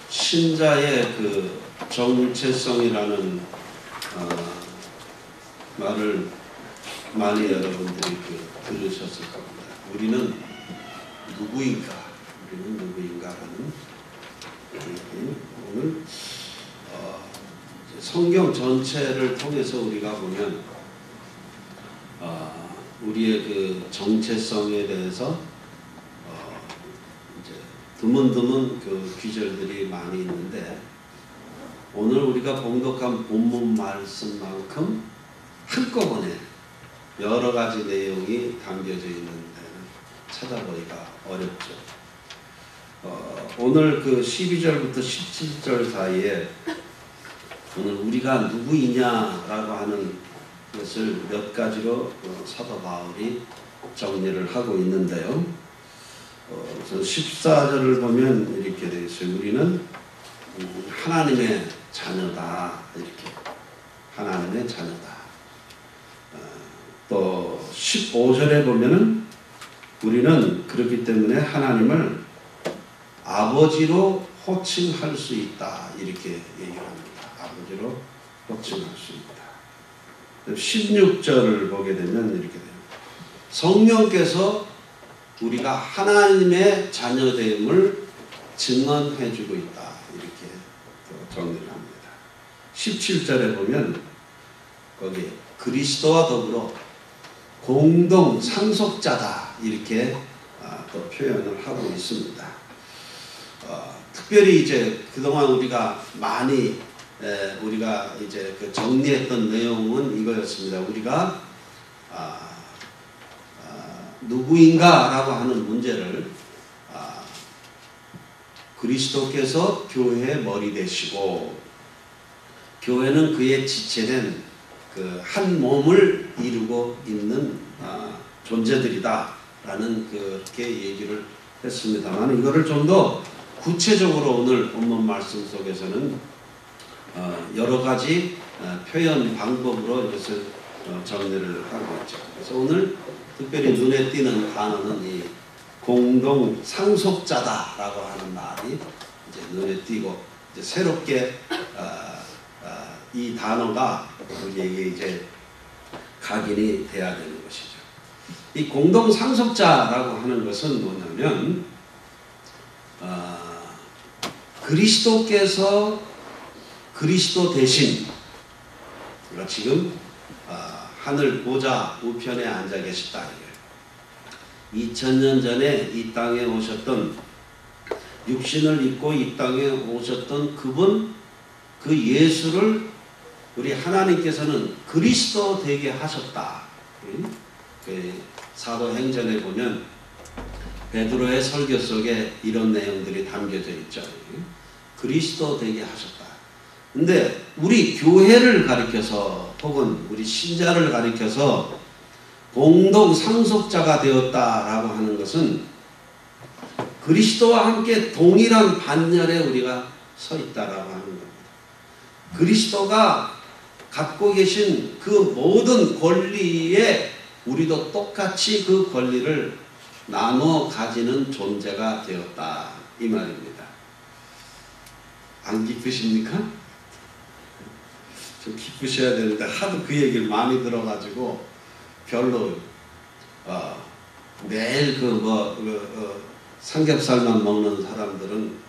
신자의 그 정체성이라는 말을 많이 여러분들이 들으셨을 겁니다. 우리는 누구인가? 우리는 누구인가라는 얘기. 오늘 성경 전체를 통해서 우리가 보면 우리의 그 정체성에 대해서 이제 드문드문 그 귀절들이 많이 있는데, 오늘 우리가 봉독한 본문 말씀만큼 한꺼번에 여러 가지 내용이 담겨져 있는 데는 찾아보기가 어렵죠. 오늘 그 12절부터 17절 사이에 오늘 우리가 누구이냐라고 하는 것을 몇 가지로 사도 바울이 정리를 하고 있는데요. 그래서 14절을 보면 이렇게 되어 있어요. 우리는 하나님의 자녀다. 이렇게. 하나님의 자녀다. 또 15절에 보면은 우리는 그렇기 때문에 하나님을 아버지로 호칭할 수 있다. 이렇게 얘기를 합니다. 아버지로 호칭할 수 있다. 16절을 보게 되면 이렇게 돼요. 성령께서 우리가 하나님의 자녀됨을 증언해주고 있다. 이렇게 정리를 합니다. 17절에 보면 거기에 그리스도와 더불어 공동 상속자다. 이렇게 또 표현을 하고 있습니다. 특별히 이제 그동안 우리가 많이 우리가 이제 그 정리했던 내용은 이거였습니다. 우리가 누구인가라고 하는 문제를 그리스도께서 교회의 머리 되시고 교회는 그의 지체된 그 한 몸을 이루고 있는 존재들이다라는 그렇게 얘기를 했습니다만, 이거를 좀 더 구체적으로 오늘 본문 말씀 속에서는 여러 가지 표현 방법으로 이것을 정리를 하고 있죠. 그래서 오늘 특별히 눈에 띄는 단어는 이 공동 상속자다라고 하는 말이 이제 눈에 띄고, 이제 새롭게 이 단어가 우리에게 이제 각인이 돼야 되는 것이죠. 이 공동 상속자라고 하는 것은 뭐냐면 그리스도께서 그리스도 대신 우리가 지금 하늘 보좌 우편에 앉아 계시다. 2000년 전에 이 땅에 오셨던, 육신을 입고 이 땅에 오셨던 그분, 그 예수를 우리 하나님께서는 그리스도 되게 하셨다. 그 사도행전에 보면 베드로의 설교 속에 이런 내용들이 담겨져 있죠. 그리스도 되게 하셨다. 근데 우리 교회를 가리켜서 혹은 우리 신자를 가리켜서 공동 상속자가 되었다라고 하는 것은 그리스도와 함께 동일한 반열에 우리가 서 있다라고 하는 겁니다. 그리스도가 갖고 계신 그 모든 권리에 우리도 똑같이 그 권리를 나눠 가지는 존재가 되었다. 이 말입니다. 안 기쁘십니까? 좀 기쁘셔야 되는데 하도 그 얘기를 많이 들어가지고 별로 매일 삼겹살만 먹는 사람들은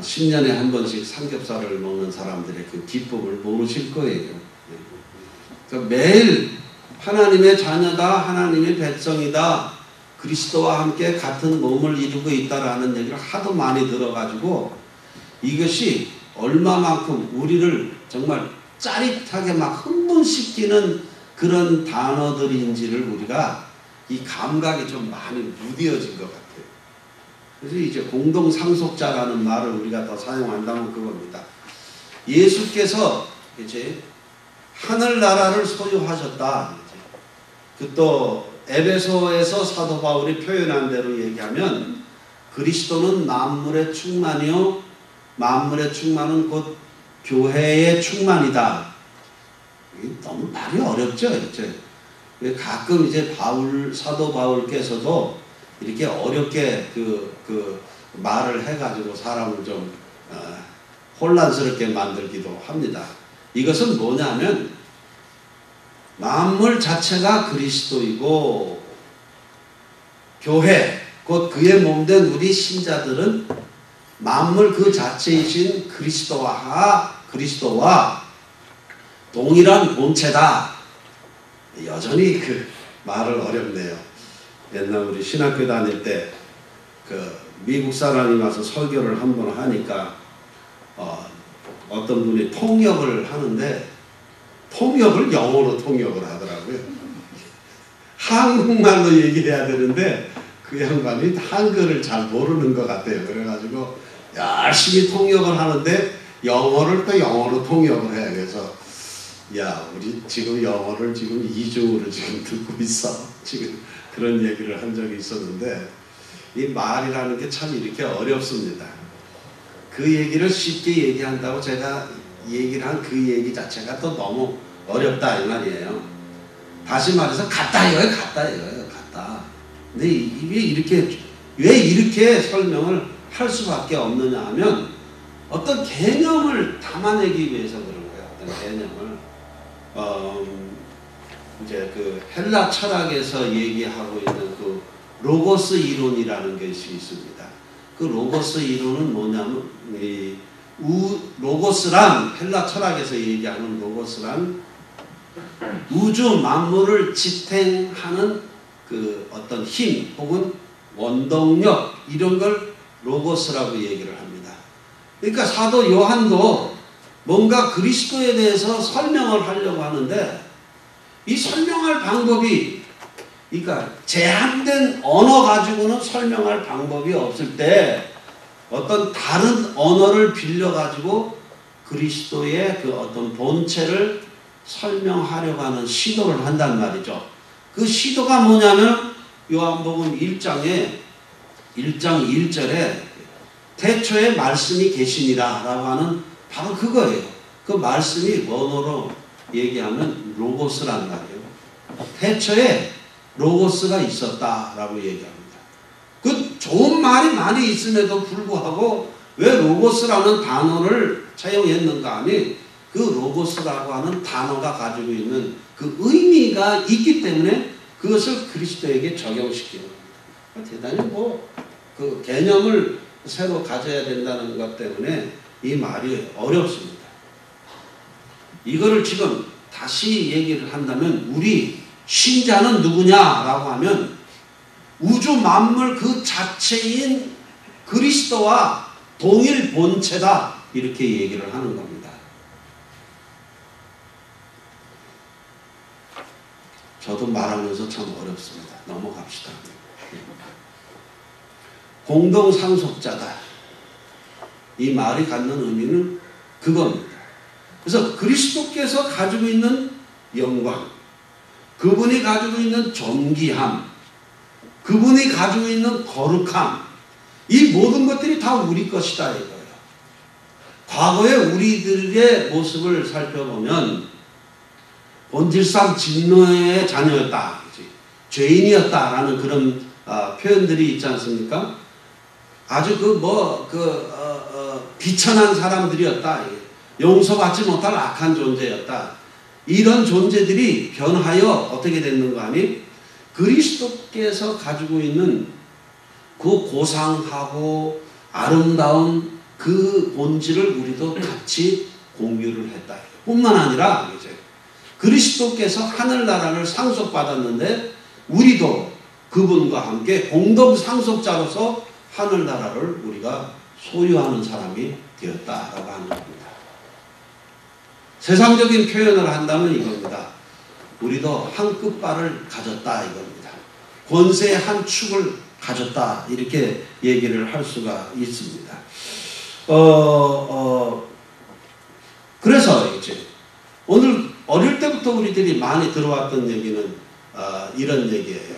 10년에 한 번씩 삼겹살을 먹는 사람들의 그 기쁨을 모르실 거예요. 그러니까 매일 하나님의 자녀다, 하나님의 백성이다, 그리스도와 함께 같은 몸을 이루고 있다라는 얘기를 하도 많이 들어가지고 이것이 얼마만큼 우리를 정말 짜릿하게 막 흥분시키는 그런 단어들인지를 우리가 이 감각이 좀 많이 무뎌진 것 같아요. 그래서 이제 공동 상속자라는 말을 우리가 더 사용한다면 그겁니다. 예수께서 이제 하늘나라를 소유하셨다. 그 또 에베소에서 사도 바울이 표현한 대로 얘기하면 그리스도는 만물의 충만이요 만물의 충만은 곧 교회의 충만이다. 너무 말이 어렵죠, 이제. 가끔 이제 사도 바울께서도 이렇게 어렵게 그 말을 해가지고 사람을 좀 혼란스럽게 만들기도 합니다. 이것은 뭐냐면 만물 자체가 그리스도이고 교회 곧 그의 몸된 우리 신자들은 만물 그 자체이신 그리스도와 동일한 본체다. 여전히 그 말을 어렵네요. 옛날 우리 신학교 다닐 때 그 미국 사람이 와서 설교를 한번 하니까 어떤 분이 통역을 하는데 통역을 영어로 통역을 하더라고요. 한국말로 얘기해야 되는데 그 양반이 한글을 잘 모르는 것 같아요. 그래가지고 열심히 통역을 하는데 영어를 또 영어로 통역을 해요. 그래서 야, 우리 지금 영어를 지금 이중으로 지금 듣고 있어. 지금 그런 얘기를 한 적이 있었는데 이 말이라는 게 참 이렇게 어렵습니다. 그 얘기를 쉽게 얘기한다고 제가 얘기를 한 그 얘기 자체가 또 너무 어렵다 이 말이에요. 다시 말해서 같다 이거예요. 같다. 근데 이게 왜 이렇게 설명을 할 수밖에 없느냐 하면 어떤 개념을 담아내기 위해서 그런 거예요. 어떤 개념을 이제 그 헬라 철학에서 얘기하고 있는 그 로고스 이론이라는 것이 있습니다. 그 로고스 이론은 뭐냐면 로고스란 헬라 철학에서 얘기하는 로고스란 우주 만물을 지탱하는 그 어떤 힘 혹은 원동력 이런 걸 로고스라고 얘기를 합니다. 그러니까 사도 요한도 뭔가 그리스도에 대해서 설명을 하려고 하는데 이 설명할 방법이 그러니까 제한된 언어 가지고는 설명할 방법이 없을 때 어떤 다른 언어를 빌려 가지고 그리스도의 그 어떤 본체를 설명하려고 하는 시도를 한단 말이죠. 그 시도가 뭐냐면 요한복음 1장 1절에 태초에 말씀이 계시니라 라고 하는 바로 그거예요. 그 말씀이 원어로 얘기하면 로고스란 말이에요. 태초에 로고스가 있었다라고 얘기합니다. 그 좋은 말이 많이 있음에도 불구하고 왜 로고스라는 단어를 차용했는가 하니 그 로고스라고 하는 단어가 가지고 있는 그 의미가 있기 때문에 그것을 그리스도에게 적용시키는 겁니다. 대단히 그 개념을 새로 가져야 된다는 것 때문에 이 말이 어렵습니다. 이거를 지금 다시 얘기를 한다면 우리 신자는 누구냐라고 하면 우주 만물 그 자체인 그리스도와 동일 본체다 이렇게 얘기를 하는 겁니다. 저도 말하면서 참 어렵습니다. 넘어갑시다. 공동상속자다. 이 말이 갖는 의미는 그겁니다. 그래서 그리스도께서 가지고 있는 영광, 그분이 가지고 있는 존귀함, 그분이 가지고 있는 거룩함, 이 모든 것들이 다 우리 것이다 이거예요. 과거의 우리들의 모습을 살펴보면 본질상 진노의 자녀였다, 죄인이었다라는 그런 표현들이 있지 않습니까? 아주 비천한 사람들이었다, 용서받지 못할 악한 존재였다. 이런 존재들이 변하여 어떻게 됐는가 하니 그리스도께서 가지고 있는 그 고상하고 아름다운 그 본질을 우리도 같이 공유를 했다. 뿐만 아니라 이제 그리스도께서 하늘나라를 상속받았는데 우리도 그분과 함께 공동 상속자로서 하늘나라를 우리가 소유하는 사람이 되었다라고 하는 겁니다. 세상적인 표현을 한다면 이겁니다. 우리도 한 끝발을 가졌다 이겁니다. 권세의 한 축을 가졌다 이렇게 얘기를 할 수가 있습니다. 그래서 이제 오늘 어릴 때부터 우리들이 많이 들어왔던 얘기는 이런 얘기예요.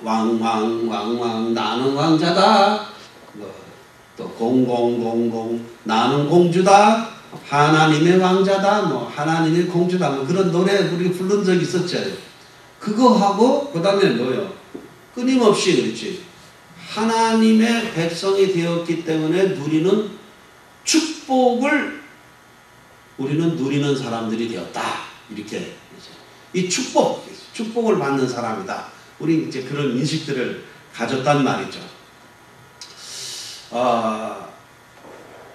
왕왕 나는 왕자다. 또 공공공공 나는 공주다. 하나님의 왕자다, 하나님의 공주다, 그런 노래 우리 부른 적 있었죠. 그거 하고, 그 다음에 뭐요? 끊임없이, 그렇지. 하나님의 백성이 되었기 때문에 누리는 축복을 우리는 누리는 사람들이 되었다. 이렇게 이 축복을 받는 사람이다. 우리 이제 그런 인식들을 가졌단 말이죠.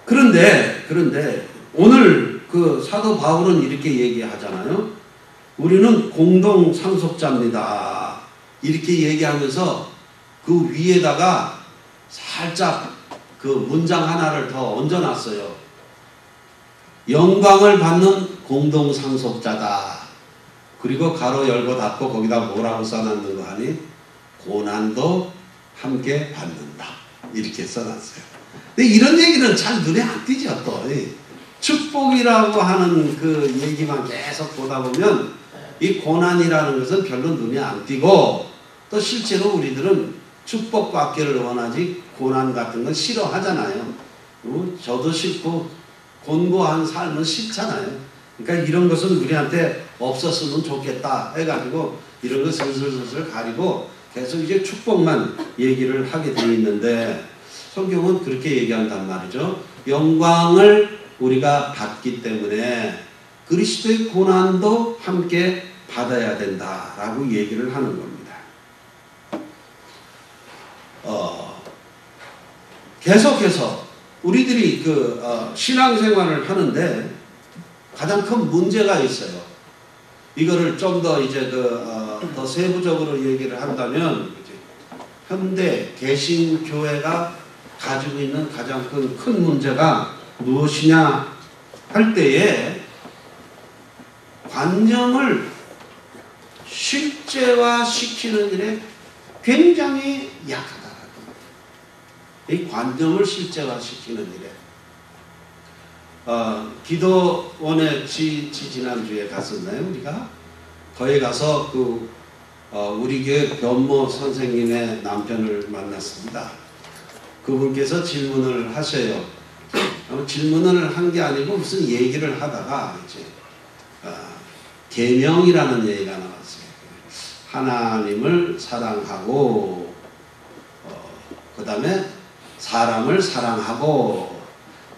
그런데 오늘 그 사도 바울은 이렇게 얘기하잖아요. 우리는 공동 상속자입니다. 이렇게 얘기하면서 그 위에다가 살짝 그 문장 하나를 더 얹어놨어요. 영광을 받는 공동 상속자다. 그리고 가로 열고 닫고 거기다 뭐라고 써놨는 거 아니? 고난도 함께 받는다. 이렇게 써놨어요. 근데 이런 얘기는 잘 눈에 안 띄죠. 또 축복이라고 하는 그 얘기만 계속 보다 보면 이 고난이라는 것은 별로 눈에 안 띄고, 또 실제로 우리들은 축복받기를 원하지 고난 같은 건 싫어하잖아요. 저도 싫고 곤고한 삶은 싫잖아요. 그러니까 이런 것은 우리한테 없었으면 좋겠다 해가지고 이런 거 슬슬 가리고 계속 이제 축복만 얘기를 하게 되어 있는데, 성경은 그렇게 얘기한단 말이죠. 영광을 우리가 받기 때문에 그리스도의 고난도 함께 받아야 된다라고 얘기를 하는 겁니다. 계속해서 우리들이 신앙생활을 하는데 가장 큰 문제가 있어요. 이거를 좀 더 이제 더 세부적으로 얘기를 한다면, 현대 개신교회가 가지고 있는 가장 큰 문제가 무엇이냐 할 때에 관념을 실제화시키는 일에 굉장히 약하다. 이 관념을 실제화시키는 일에 기도원에 지난주에 갔었나요? 우리가 거기 가서 우리 교회 변모 선생님의 남편을 만났습니다. 그분께서 질문을 하셔요. 질문을 한 게 아니고 무슨 얘기를 하다가 이제 계명이라는 얘기가 나왔어요. 하나님을 사랑하고 그 다음에 사람을 사랑하고,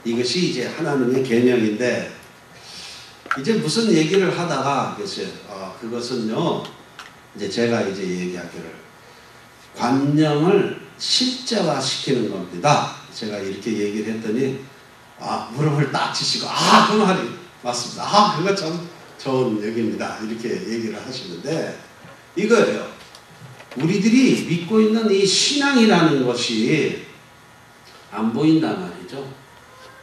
이것이 이제 하나님의 계명인데, 이제 무슨 얘기를 하다가 그랬어요. 그것은요, 이제 제가 이제 얘기하기를 관념을 실제화시키는 겁니다. 제가 이렇게 얘기를 했더니 무릎을 딱 치시고 그 말이 맞습니다. 그거 참 좋은 얘기입니다. 이렇게 얘기를 하시는데, 이거예요. 우리들이 믿고 있는 이 신앙이라는 것이 안 보인단 말이죠.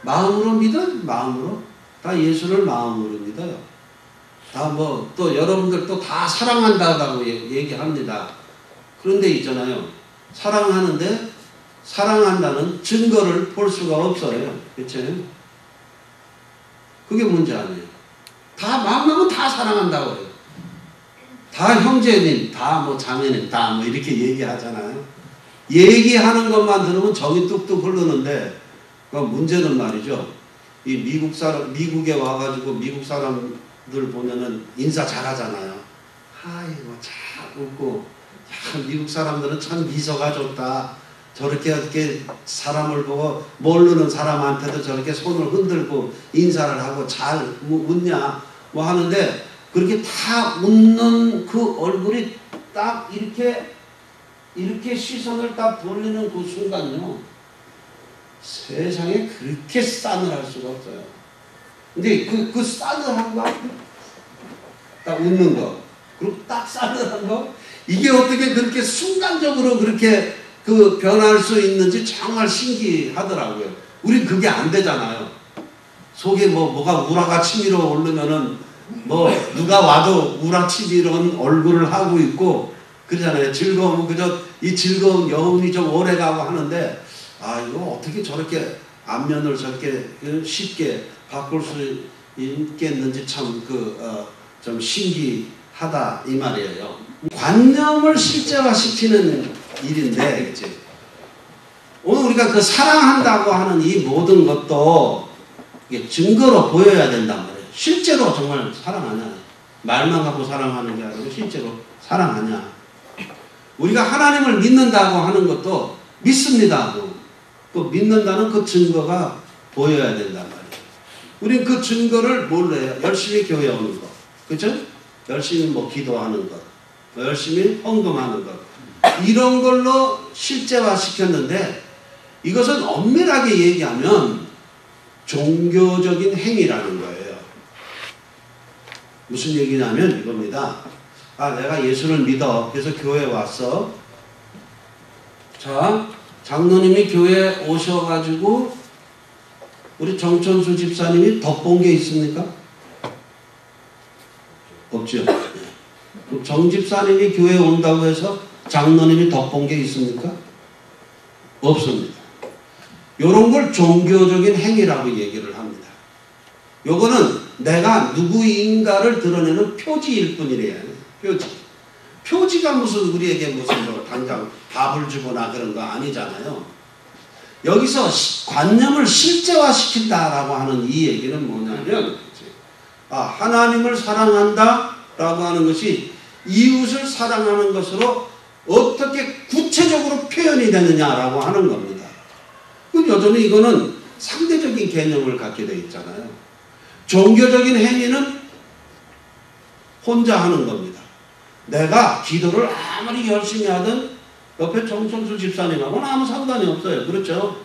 마음으로 믿어? 마음으로? 다 예수를 마음으로 믿어요. 다 또 여러분들도 다 사랑한다고 얘기합니다. 그런데 있잖아요. 사랑하는데 사랑한다는 증거를 볼 수가 없어요. 그렇죠? 그게 문제 아니에요. 다 마음하면 다 사랑한다고 해요. 다 형제님, 다 자매님, 다 이렇게 얘기하잖아요. 얘기하는 것만 들으면 정이 뚝뚝 흐르는데, 문제는 말이죠. 이 미국에 와가지고 미국 사람들 보면은 인사 잘하잖아요. 아이고, 잘 웃고, 미국 사람들은 참 미소가 좋다. 저렇게 어떻게 사람을 보고 모르는 사람한테도 저렇게 손을 흔들고 인사를 하고 잘 웃냐 하는데, 그렇게 다 웃는 그 얼굴이 딱 이렇게 시선을 딱 돌리는 그 순간요, 세상에 그렇게 싸늘할 수가 없어요. 근데 그 싸늘한 거, 딱 웃는 거, 그리고 딱 싸늘한 거, 이게 어떻게 그렇게 순간적으로 그렇게 변할 수 있는지 정말 신기하더라고요. 우린 그게 안 되잖아요. 속에 뭐가 우라가 치밀어 오르면은 누가 와도 우라치밀은 얼굴을 하고 있고 그러잖아요. 즐거우면 그저 이 즐거운 여운이 좀 오래가고 하는데, 이거 어떻게 저렇게 안면을 저렇게 쉽게 바꿀 수 있겠는지 참 좀 신기하다 이 말이에요. 관념을 실제화시키는 일인데, 그치? 오늘 우리가 사랑한다고 하는 이 모든 것도 이게 증거로 보여야 된단 말이에요. 실제로 정말 사랑하냐? 말만 갖고 사랑하는 게 아니고 실제로 사랑하냐? 우리가 하나님을 믿는다고 하는 것도 믿습니다. 그 믿는다는 그 증거가 보여야 된단 말이에요. 우린 그 증거를 뭘로 해요? 열심히 교회 오는 거. 그죠? 열심히 뭐 기도하는 것. 열심히 헌금하는 것. 이런 걸로 실제화 시켰는데 이것은 엄밀하게 얘기하면 종교적인 행위라는 거예요. 무슨 얘기냐면 이겁니다. 아, 내가 예수를 믿어. 그래서 교회에 왔어. 자, 장로님이 교회에 오셔가지고 우리 정천수 집사님이 덧본 게 있습니까? 없죠. 정 집사님이 교회에 온다고 해서 장로님이 덧본 게 있습니까? 없습니다. 이런 걸 종교적인 행위라고 얘기를 합니다. 요거는 내가 누구인가를 드러내는 표지일 뿐이래요. 표지. 표지가 무슨 우리에게 무슨 뭐 당장 밥을 주거나 그런 거 아니잖아요. 여기서 관념을 실제화시킨다라고 하는 이 얘기는 뭐냐면 하나님을 사랑한다 라고 하는 것이 이웃을 사랑하는 것으로 어떻게 구체적으로 표현이 되느냐라고 하는 겁니다. 여전히 이거는 상대적인 개념을 갖게 되어 있잖아요. 종교적인 행위는 혼자 하는 겁니다. 내가 기도를 아무리 열심히 하든 옆에 정천수 집사님하고는 아무 상관이 없어요. 그렇죠?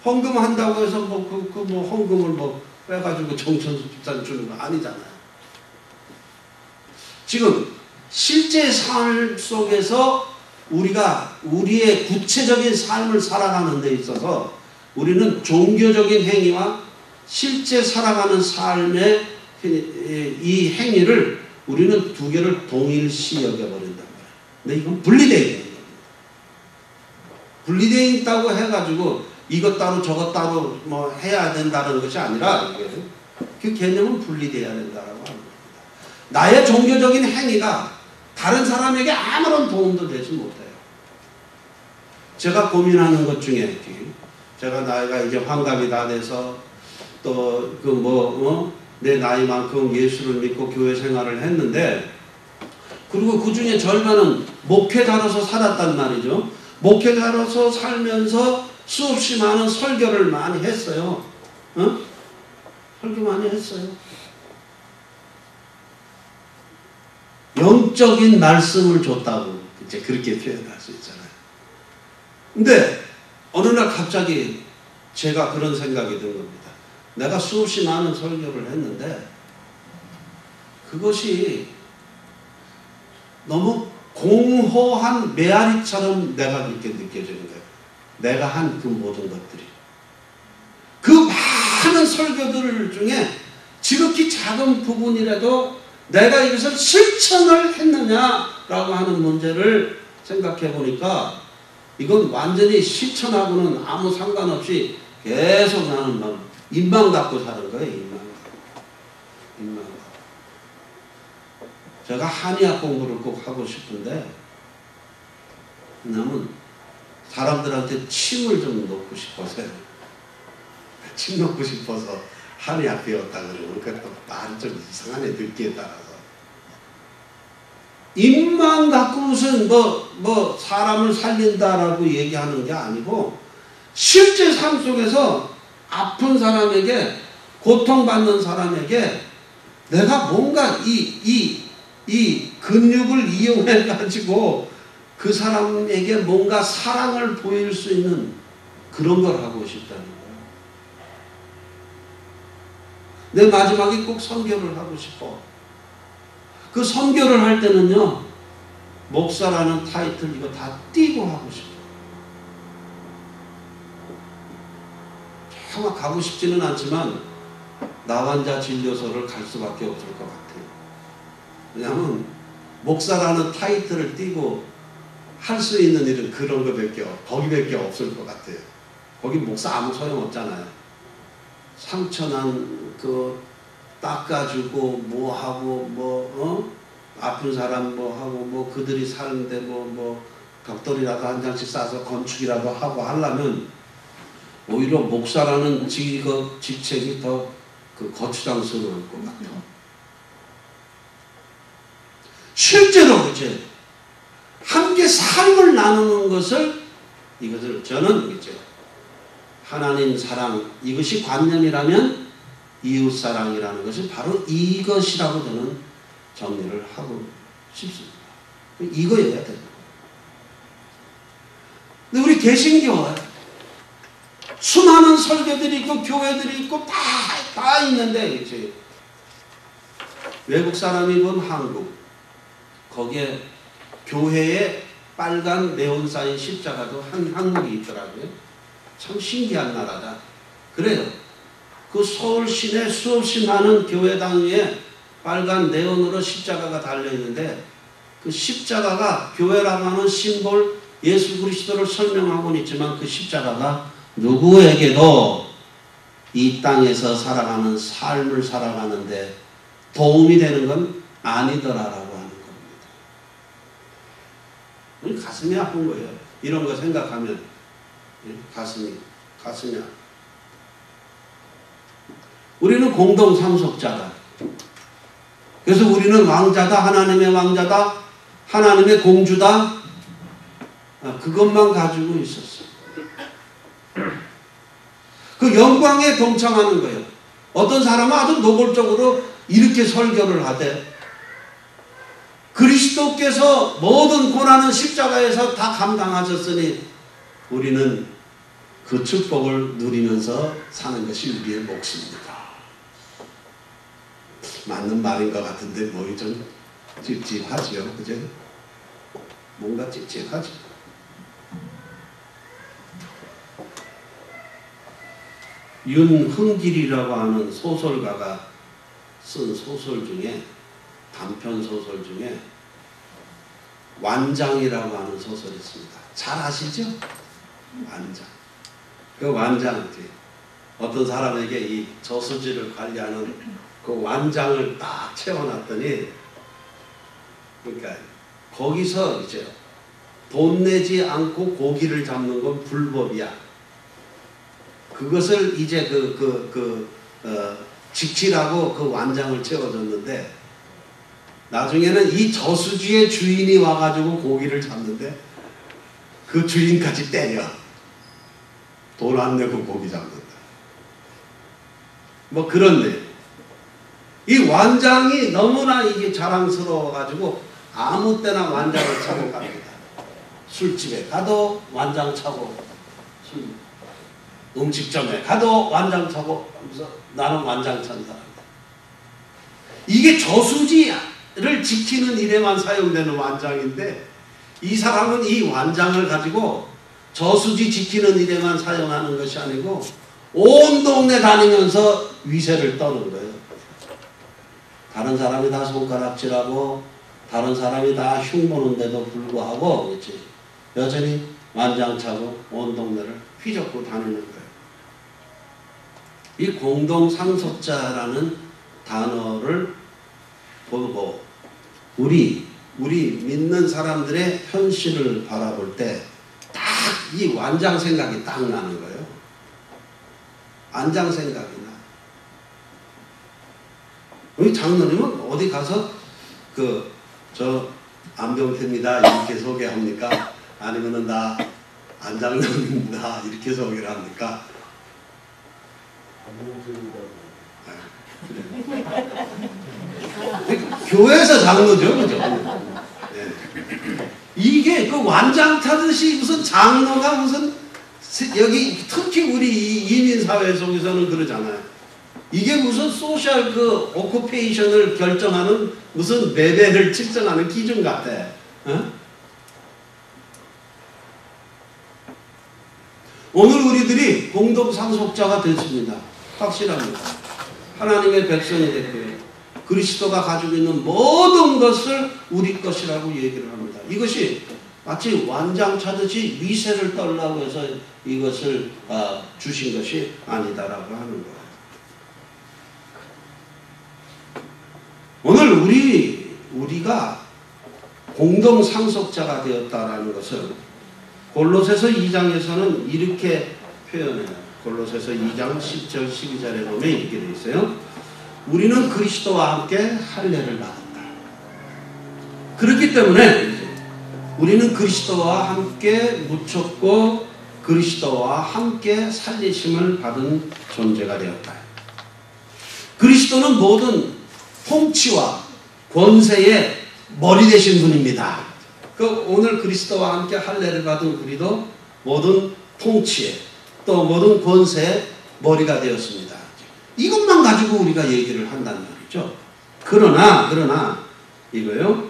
헌금한다고 해서 뭐 헌금을 빼가지고 정천수 집사님 주는 거 아니잖아요. 지금 실제 삶 속에서 우리가 우리의 구체적인 삶을 살아가는 데 있어서 우리는 종교적인 행위와 실제 살아가는 삶의 이 행위를 우리는 두 개를 동일시 여겨버린단 말이에요. 근데 이건 분리되어 있는 겁니다. 분리되어 있다고 해가지고 이것 따로 저것 따로 뭐 해야 된다는 것이 아니라 그 개념은 분리되어야 된다라고 하는 겁니다. 나의 종교적인 행위가 다른 사람에게 아무런 도움도 되지 못해요. 제가 고민하는 것 중에 제가 나이가 이제 환갑이 다 돼서 또 내 나이만큼 예수를 믿고 교회 생활을 했는데 그리고 그 중에 절반은 목회자로서 살았단 말이죠. 목회자로서 살면서 수없이 많은 설교를 많이 했어요. 설교 많이 했어요. 영적인 말씀을 줬다고 이제 그렇게 표현할 수 있잖아요. 근데 어느 날 갑자기 제가 그런 생각이 든 겁니다. 내가 수없이 많은 설교를 했는데 그것이 너무 공허한 메아리처럼 내가 그렇게 느껴지는 거예요. 내가 한 그 모든 것들이. 그 많은 설교들 중에 지극히 작은 부분이라도 내가 이것을 실천을 했느냐라고 하는 문제를 생각해 보니까 이건 완전히 실천하고는 아무 상관없이 계속 나는 입만 갖고 사는 거예요. 입만 갖고. 제가 한의학 공부를 꼭 하고 싶은데 왜냐면 사람들한테 침을 좀 놓고 싶어서요. 침 놓고 싶어서 한의학 배웠다 그러면 그것도 말이 좀 이상하네, 듣기에 따라서. 입만 갖고 무슨 사람을 살린다라고 얘기하는 게 아니고 실제 삶 속에서 아픈 사람에게, 고통받는 사람에게 내가 뭔가 이 근육을 이용해 가지고 그 사람에게 뭔가 사랑을 보일 수 있는 그런 걸 하고 싶다는 거예요. 내 마지막에 꼭 선교를 하고 싶어. 그 선교를 할 때는요, 목사라는 타이틀 이거 다 띄고 하고 싶어. 정말 가고 싶지는 않지만 나환자 진료소를 갈 수밖에 없을 것 같아요. 왜냐하면 목사라는 타이틀을 띄고 할 수 있는 일은 그런 거밖에 없을 것 같아요. 거기 목사 아무 소용 없잖아요. 상처난 닦아주고 뭐하고 아픈 사람 뭐하고 그들이 사는데 벽돌이라도 한 장씩 싸서 건축이라도 하고 하려면 오히려 목사라는 직책이 더 거추장스러울 것 같아요. 실제로 이제 함께 삶을 나누는 것을 이것을 저는 이제 하나님 사랑 이것이 관념이라면 이웃 사랑이라는 것이 바로 이것이라고 저는 정리를 하고 싶습니다. 이거여야 돼요. 근데 우리 개신교 수많은 설교들이 있고 교회들이 있고 다 있는데 이제 외국 사람이 본 한국 거기에 교회에 빨간 네온 사인 십자가도 한국이 있더라고요. 참 신기한 나라다. 그래요. 그 서울 시내 수없이 많은 교회당 위에 빨간 네온으로 십자가가 달려있는데 그 십자가가 교회라고 하는 심볼 예수 그리스도를 설명하고는 있지만 그 십자가가 누구에게도 이 땅에서 살아가는 삶을 살아가는데 도움이 되는 건 아니더라라고 하는 겁니다. 가슴이 아픈 거예요. 이런 거 생각하면 가슴이 아픈. 우리는 공동 상속자다. 그래서 우리는 왕자다. 하나님의 왕자다. 하나님의 공주다. 그것만 가지고 있었어요. 그 영광에 동참하는 거예요. 어떤 사람은 아주 노골적으로 이렇게 설교를 하되 그리스도께서 모든 고난은 십자가에서 다 감당하셨으니 우리는 그 축복을 누리면서 사는 것이 우리의 몫입니다. 맞는 말인 것 같은데 뭐 좀 찝찝하지요. 그죠? 뭔가 찝찝하죠. 윤흥길이라고 하는 소설가가 쓴 소설 중에 단편 소설 중에 완장이라고 하는 소설이 있습니다. 잘 아시죠? 완장. 그 완장, 어떤 사람에게 이 저수지를 관리하는 그 완장을 딱 채워놨더니, 그러니까 거기서 이제 돈 내지 않고 고기를 잡는 건 불법이야. 그것을 이제 지키라고 그 완장을 채워줬는데, 나중에는 이 저수지의 주인이 와가지고 고기를 잡는데 그 주인까지 때려. 돈 안 내고 고기 잡는다. 뭐 그런 내용. 이 완장이 너무나 이게 자랑스러워가지고 아무 때나 완장을 차고 갑니다. 술집에 가도 완장 차고, 음식점에 가도 완장 차고 하면서 나는 완장 찬 사람이다. 이게 저수지를 지키는 일에만 사용되는 완장인데 이 사람은 이 완장을 가지고 저수지 지키는 일에만 사용하는 것이 아니고 온 동네 다니면서 위세를 떠는 거예요. 다른 사람이 다 손가락질하고 다른 사람이 다 흉보는데도 불구하고 그렇지? 여전히 완장차고 온 동네를 휘젓고 다니는 거예요. 이 공동상속자라는 단어를 보고 우리 믿는 사람들의 현실을 바라볼 때 딱 이 완장 생각이 딱 나는 거예요. 완장 생각이 나. 우리 장로님은 어디 가서 저 안병태입니다 이렇게 소개합니까? 아니면은 나 안장로입니다 이렇게 소개를 합니까? 교회에서 장로죠, 그죠? 네. 이게 그 완장 타듯이 무슨 장로가 무슨 여기 특히 우리 이민 사회 속에서는 그러잖아요. 이게 무슨 소셜 오쿠페이션을 결정하는 무슨 레벨을 측정하는 기준 같아. 어? 오늘 우리들이 공동 상속자가 됐습니다. 확실합니다. 하나님의 백성이 됐고요. 그리스도가 가지고 있는 모든 것을 우리 것이라고 얘기를 합니다. 이것이 마치 완장 차듯이 위세를 떨라고 해서 이것을 주신 것이 아니다라고 하는 거예요. 오늘 우리가 공동 상속자가 되었다라는 것을 골로새서 2장에서는 이렇게 표현해요. 골로새서 2장 10절 12절에 보면 이렇게 되어 있어요. 우리는 그리스도와 함께 할례를 받았다. 그렇기 때문에 우리는 그리스도와 함께 묻혔고 그리스도와 함께 살리심을 받은 존재가 되었다. 그리스도는 모든 통치와 권세의 머리 되신 분입니다. 오늘 그리스도와 함께 할례를 받은 우리도 모든 통치에 또 모든 권세의 머리가 되었습니다. 이것만 가지고 우리가 얘기를 한다는 말이죠. 그러나 이거요.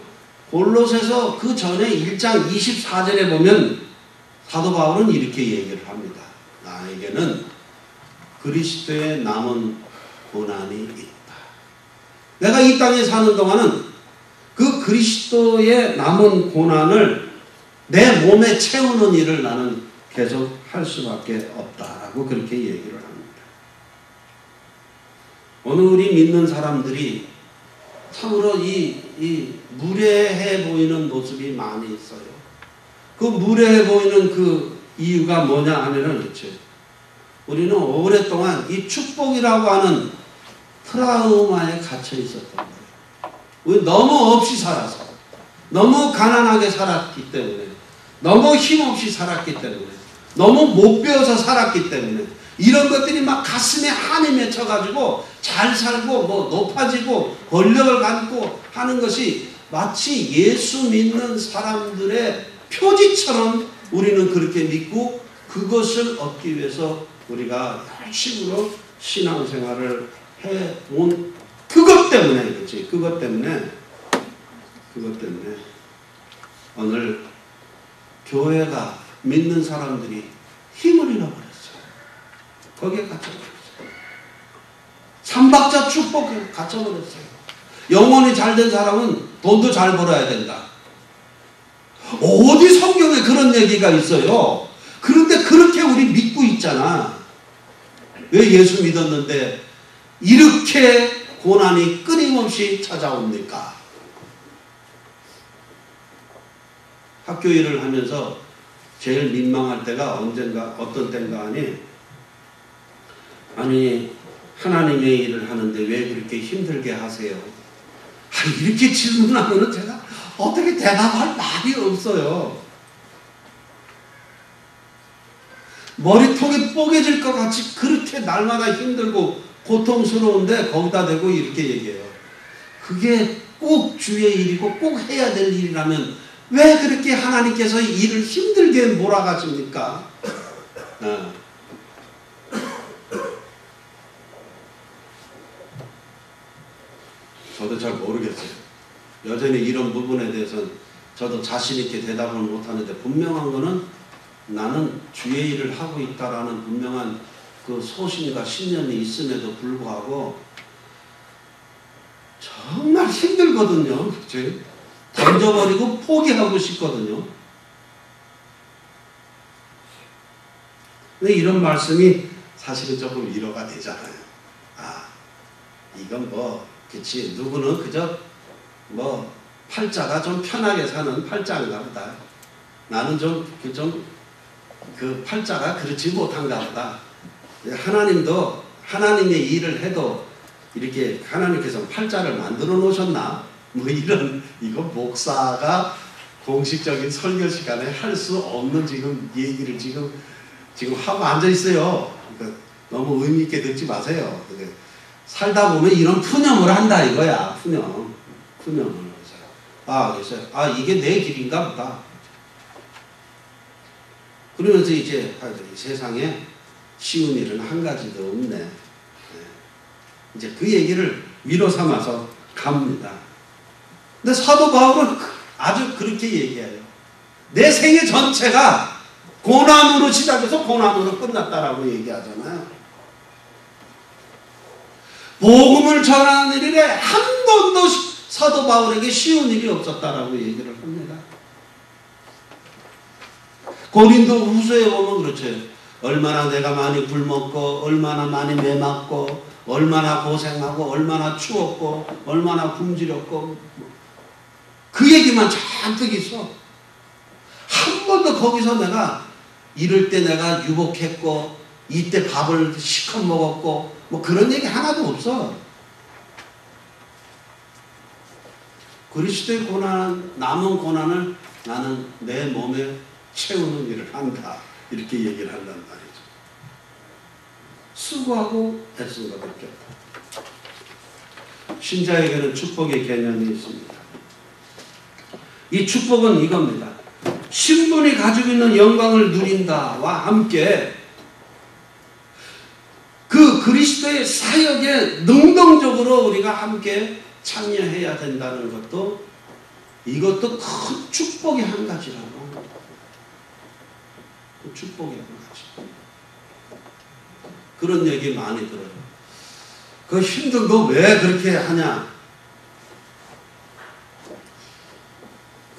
골로새서 그 전에 1장 24절에 보면 사도 바울은 이렇게 얘기를 합니다. 나에게는 그리스도의 남은 고난이 있다. 내가 이 땅에 사는 동안은 그 그리스도의 남은 고난을 내 몸에 채우는 일을 나는 계속 할 수밖에 없다라고 그렇게 얘기를 합니다. 오늘 우리 믿는 사람들이 참으로 이 무례해 보이는 모습이 많이 있어요. 그 무례해 보이는 그 이유가 뭐냐 하면은 그렇지. 우리는 오랫동안 이 축복이라고 하는 트라우마에 갇혀 있었던 거예요. 우리 너무 없이 살아서, 너무 가난하게 살았기 때문에, 너무 힘없이 살았기 때문에, 너무 못 배워서 살았기 때문에 이런 것들이 막 가슴에 한이 맺혀가지고 잘 살고 뭐 높아지고 권력을 갖고 하는 것이 마치 예수 믿는 사람들의 표지처럼 우리는 그렇게 믿고 그것을 얻기 위해서 우리가 열심으로 신앙생활을 해온 그것 때문에 그렇지. 그것 때문에 오늘 교회가 믿는 사람들이 힘을 잃어버렸어요. 거기에 갇혀버렸어요. 삼박자 축복에 갇혀버렸어요. 영혼이 잘된 사람은 돈도 잘 벌어야 된다. 어디 성경에 그런 얘기가 있어요? 그런데 그렇게 우리 믿고 있잖아. 왜 예수 믿었는데 이렇게 고난이 끊임없이 찾아옵니까? 학교 일을 하면서 제일 민망할 때가 언젠가 어떤 때인가 아니 하나님의 일을 하는데 왜 그렇게 힘들게 하세요? 이렇게 질문하면 제가 어떻게 대답할 말이 없어요. 머리통이 뽀개질 것 같이 그렇게 날마다 힘들고 고통스러운데 거기다 대고 이렇게 얘기해요. 그게 꼭 주의 일이고 꼭 해야 될 일이라면 왜 그렇게 하나님께서 일을 힘들게 몰아가십니까? 저도 잘 모르겠어요. 여전히 이런 부분에 대해서는 저도 자신 있게 대답을 못하는데 분명한 거는 나는 주의 일을 하고 있다라는 분명한 그 소신과 신념이 있음에도 불구하고 정말 힘들거든요. 그치? 던져버리고 포기하고 싶거든요. 근데 이런 말씀이 사실은 조금 위로가 되잖아요. 이건 그치. 누구는 그저 팔자가 좀 편하게 사는 팔자인가 보다. 나는 그 팔자가 그렇지 못한가 보다. 하나님도 하나님의 일을 해도 이렇게 하나님께서 팔자를 만들어 놓으셨나? 이거 목사가 공식적인 설교 시간에 할 수 없는 얘기를 지금 하고 앉아 있어요. 그러니까 너무 의미 있게 듣지 마세요. 살다 보면 이런 푸념을 한다 이거야. 푸념을. 그래서 이게 내 길인가 보다. 그러면서 이제 세상에 쉬운 일은 한 가지도 없네. 이제 그 얘기를 위로 삼아서 갑니다. 근데 사도 바울은 아주 그렇게 얘기해요. 내 생애 전체가 고난으로 시작해서 고난으로 끝났다라고 얘기하잖아요. 복음을 전하는 일에 한 번도 사도 바울에게 쉬운 일이 없었다라고 얘기를 합니다. 고린도 후서에 보면 그렇죠. 얼마나 내가 많이 굶었고 얼마나 많이 매맞고 얼마나 고생하고 얼마나 추웠고 얼마나 굶주렸고 그 얘기만 잔뜩 있어. 한 번도 거기서 내가 이럴 때 내가 유복했고 이때 밥을 시컷 먹었고 그런 얘기 하나도 없어. 그리스도의 고난, 남은 고난을 나는 내 몸에 채우는 일을 한다. 이렇게 얘기를 한단 말이죠. 수고하고 애쓴 것밖에 없다. 신자에게는 축복의 개념이 있습니다. 이 축복은 이겁니다. 신분이 가지고 있는 영광을 누린다와 함께 그 그리스도의 사역에 능동적으로 우리가 함께 참여해야 된다는 것도 이것도 큰 축복의 한 가지라고. 축복의 한 가지. 그런 얘기 많이 들어요. 그 힘든 거 왜 그렇게 하냐?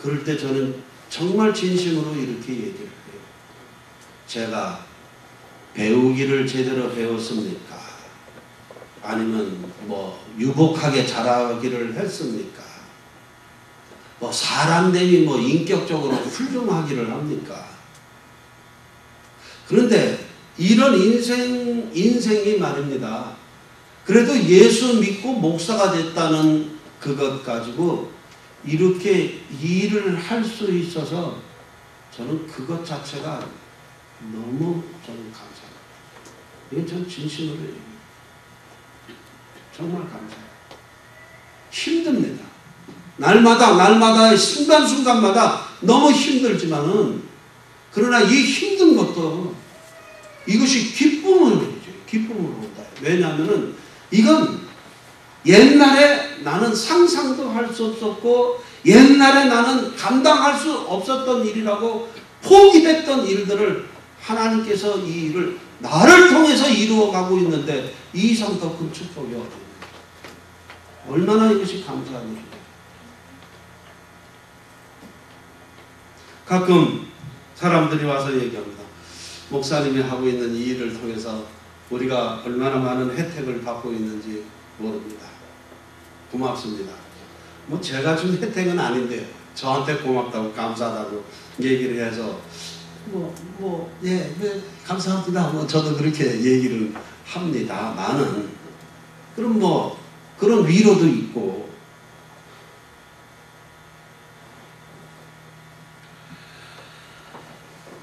그럴 때 저는 정말 진심으로 이렇게 얘기를 해요. 제가 배우기를 제대로 배웠습니까? 아니면 뭐 유복하게 자라기를 했습니까? 뭐 사람됨이 뭐 인격적으로 훌륭하기를 합니까? 그런데 이런 인생이 말입니다. 그래도 예수 믿고 목사가 됐다는 그것 가지고 이렇게 일을 할 수 있어서 저는 그것 자체가 너무 저는 감사해요. 이건 저는 진심으로 얘기해요. 정말 감사해요. 힘듭니다. 날마다의 순간순간마다 너무 힘들지만은 그러나 이 힘든 것도 이것이 기쁨으로 온다. 왜냐하면은 이건 옛날에 나는 상상도 할 수 없었고 옛날에 나는 감당할 수 없었던 일이라고 포기했던 일들을 하나님께서 이 일을 나를 통해서 이루어가고 있는데 이 이상 더 큰 축복이 어디 있는가. 얼마나 이것이 감사한 일이에요. 가끔 사람들이 와서 얘기합니다. 목사님이 하고 있는 이 일을 통해서 우리가 얼마나 많은 혜택을 받고 있는지 모릅니다. 고맙습니다. 뭐 제가 준 혜택은 아닌데요. 저한테 고맙다고 감사하다고 얘기를 해서 예, 감사합니다. 뭐 저도 그렇게 얘기를 합니다. 나는 그럼 뭐 그런 위로도 있고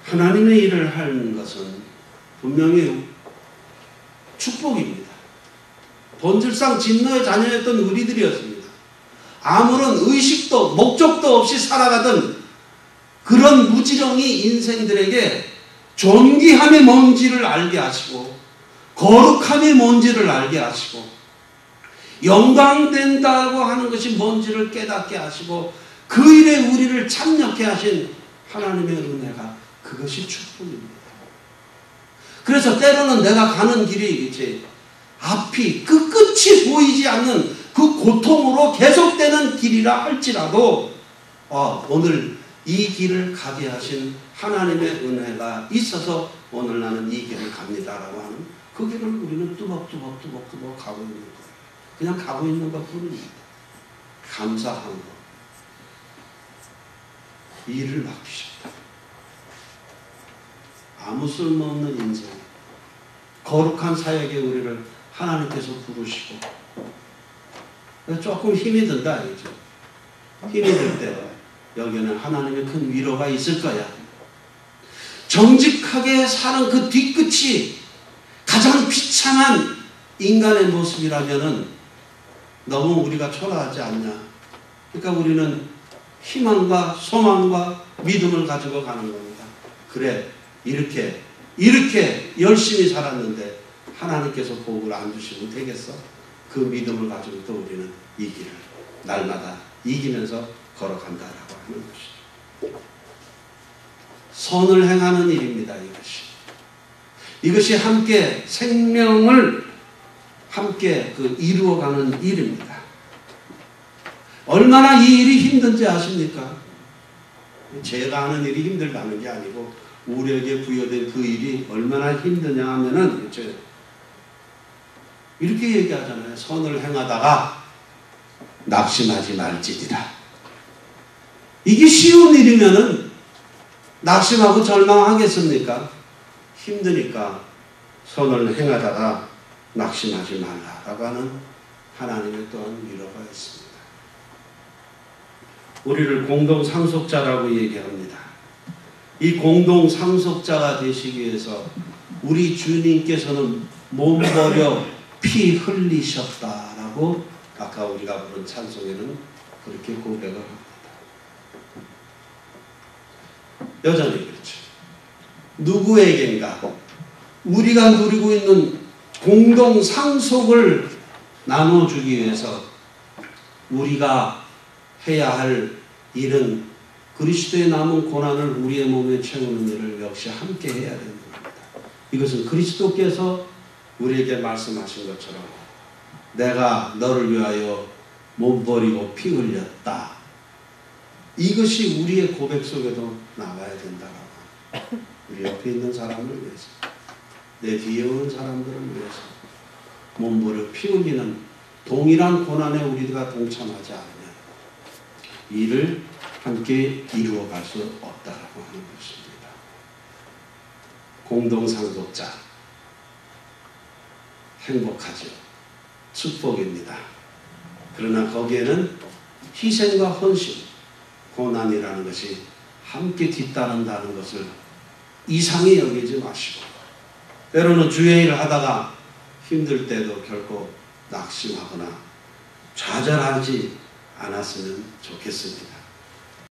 하나님의 일을 하는 것은 분명히 축복입니다. 본질상 진노의 자녀였던 우리들이었습니다. 아무런 의식도 목적도 없이 살아가던 그런 무지렁이 인생들에게 존귀함이 뭔지를 알게 하시고 거룩함이 뭔지를 알게 하시고 영광된다고 하는 것이 뭔지를 깨닫게 하시고 그 일에 우리를 참여케 하신 하나님의 은혜가 그것이 축복입니다. 그래서 때로는 내가 가는 길이 이제 앞이 끝이 보이지 않는 그 고통으로 계속되는 길이라 할지라도 오늘 이 길을 가게 하신 하나님의 은혜가 있어서 오늘 나는 이 길을 갑니다라고 하는 그 길을 우리는 뚜벅뚜벅 가고 있는 거예요. 그냥 가고 있는 것 뿐입니다. 감사한 것. 일을 맡기셨다. 아무 쓸모없는 인생, 거룩한 사역에 우리를 하나님께서 부르시고 조금 힘이 든다 알죠? 힘이 들 때 여기는 하나님의 큰 위로가 있을 거야. 정직하게 사는 그 뒤끝이 가장 비참한 인간의 모습이라면은 너무 우리가 초라하지 않냐. 그러니까 우리는 희망과 소망과 믿음을 가지고 가는 겁니다. 그래, 이렇게 열심히 살았는데 하나님께서 복을 안 주시면 되겠어? 그 믿음을 가지고 또 우리는 이 길을 날마다 이기면서 걸어간다라고 하는 것이죠. 선을 행하는 일입니다. 이것이 함께 생명을 함께 이루어가는 일입니다. 얼마나 이 일이 힘든지 아십니까? 제가 하는 일이 힘들다는 게 아니고 우리에게 부여된 그 일이 얼마나 힘드냐 하면은 이렇게 얘기하잖아요. 선을 행하다가 낙심하지 말지니라. 이게 쉬운 일이면은 낙심하고 절망하겠습니까? 힘드니까 선을 행하다가 낙심하지 말라라고 하는 하나님의 또한 위로가 있습니다. 우리를 공동 상속자라고 얘기합니다. 이 공동 상속자가 되시기 위해서 우리 주님께서는 몸 버려 피 흘리셨다라고 아까 우리가 부른 찬송에는 그렇게 고백을 합니다. 여전히 그렇죠. 누구에겐가 우리가 누리고 있는 공동 상속을 나눠주기 위해서 우리가 해야 할 일은 그리스도의 남은 고난을 우리의 몸에 채우는 일을 역시 함께 해야 되는 겁니다. 이것은 그리스도께서 우리에게 말씀하신 것처럼 내가 너를 위하여 몸 버리고 피 흘렸다. 이것이 우리의 고백 속에도 나와야 된다라고. 우리 옆에 있는 사람을 위해서, 내 뒤에 오는 사람들을 위해서 몸 버려 피 흘리는 동일한 고난에 우리가 동참하지 않으면 이를 함께 이루어갈 수 없다라고 하는 것입니다. 공동상속자 행복하죠. 축복입니다. 그러나 거기에는 희생과 헌신, 고난이라는 것이 함께 뒤따른다는 것을 이상히 여기지 마시고 때로는 주의 일을 하다가 힘들 때도 결코 낙심하거나 좌절하지 않았으면 좋겠습니다.